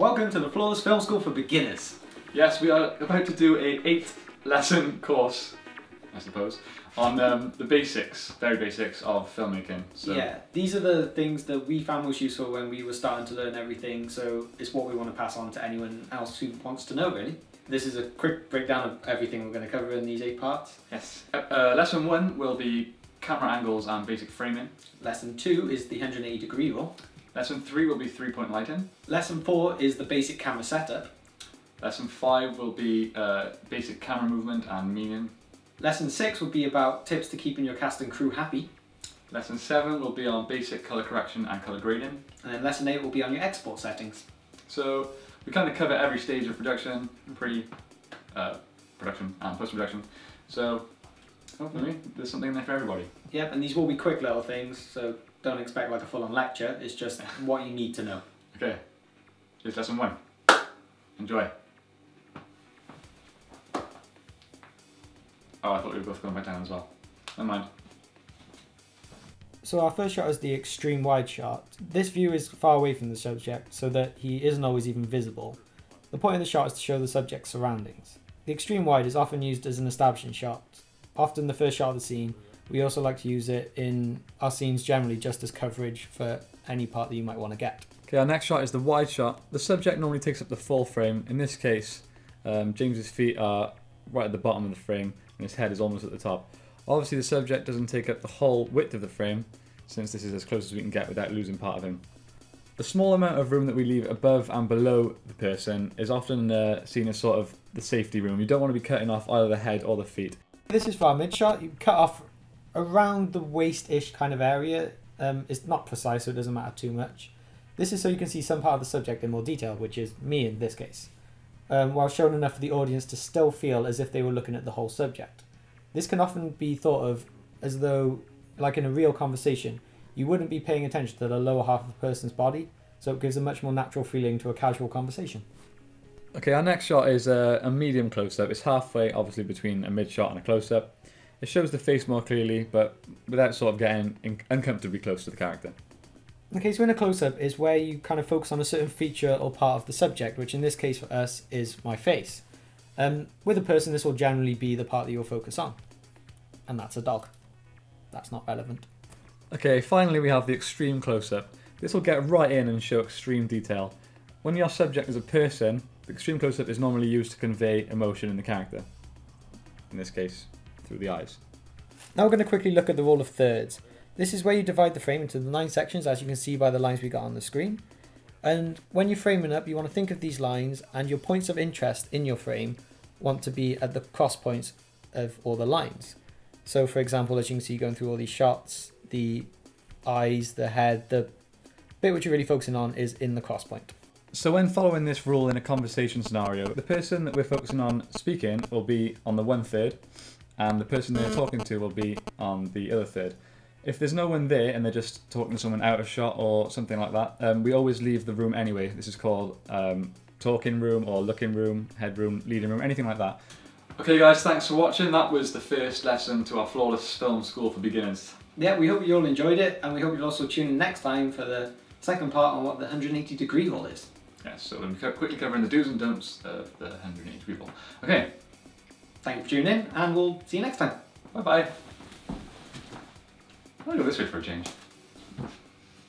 Welcome to the Flawless Film School for Beginners. Yes, we are about to do a 8-lesson course, I suppose, on the basics, very basics of filmmaking. So. Yeah, these are the things that we found most useful when we were starting to learn everything, so it's what we want to pass on to anyone else who wants to know, really. This is a quick breakdown of everything we're going to cover in these 8 parts. Yes. Lesson 1 will be camera angles and basic framing. Lesson 2 is the 180-degree rule. Lesson 3 will be 3-point lighting. Lesson 4 is the basic camera setup. Lesson 5 will be basic camera movement and meaning. Lesson 6 will be about tips to keeping your cast and crew happy. Lesson 7 will be on basic colour correction and colour grading. And then Lesson 8 will be on your export settings. So we kind of cover every stage of production, production and post-production. So hopefully there's something in there for everybody. Yep, and these will be quick little things, so don't expect like a full-on lecture. It's just what you need to know. Okay, here's lesson 1. Enjoy. Oh, I thought we were both going back down as well. Never mind. So our first shot is the extreme wide shot. This view is far away from the subject so that he isn't always even visible. The point of the shot is to show the subject's surroundings. The extreme wide is often used as an establishing shot. Often the first shot of the scene. We also like to use it in our scenes generally just as coverage for any part that you might want to get. Okay, our next shot is the wide shot. The subject normally takes up the full frame. In this case, James's feet are right at the bottom of the frame and his head is almost at the top. Obviously the subject doesn't take up the whole width of the frame, since this is as close as we can get without losing part of him. The small amount of room that we leave above and below the person is often seen as sort of the safety room. You don't want to be cutting off either the head or the feet. This is for our mid shot. You cut off around the waist-ish kind of area. It's not precise, so it doesn't matter too much. This is so you can see some part of the subject in more detail, which is me in this case, while showing enough for the audience to still feel as if they were looking at the whole subject. This can often be thought of as though, like in a real conversation, you wouldn't be paying attention to the lower half of the person's body, so it gives a much more natural feeling to a casual conversation. Okay, our next shot is a medium close-up. It's halfway, obviously, between a mid-shot and a close-up. It shows the face more clearly, but without sort of getting uncomfortably close to the character. Okay, so in a close-up is where you kind of focus on a certain feature or part of the subject, which in this case for us is my face. With a person, this will generally be the part that you'll focus on. And that's a dog. That's not relevant. Okay, finally we have the extreme close-up. This will get right in and show extreme detail. When your subject is a person, the extreme close-up is normally used to convey emotion in the character. In this case, through the eyes. Now we're going to quickly look at the rule of thirds. This is where you divide the frame into the 9 sections, as you can see by the lines we got on the screen. And when you're framing up, you want to think of these lines, and your points of interest in your frame want to be at the cross points of all the lines. So for example, as you can see going through all these shots, the eyes, the head, the bit which you're really focusing on is in the cross point. So when following this rule in a conversation scenario, the person that we're focusing on speaking will be on the 1/3, and the person they're talking to will be on the other third. If there's no one there and they're just talking to someone out of shot or something like that, we always leave the room anyway. This is called talking room or looking room, head room, leading room, anything like that. Okay guys, thanks for watching. That was the first lesson to our Flawless Film School for Beginners. Yeah, we hope you all enjoyed it, and we hope you'll also tune in next time for the second part on what the 180-degree rule is. Yes, so we'll be quickly covering the do's and don'ts of the 180-degree rule. Okay. Thank you for tuning in, and we'll see you next time. Bye bye. I'll go this way for a change.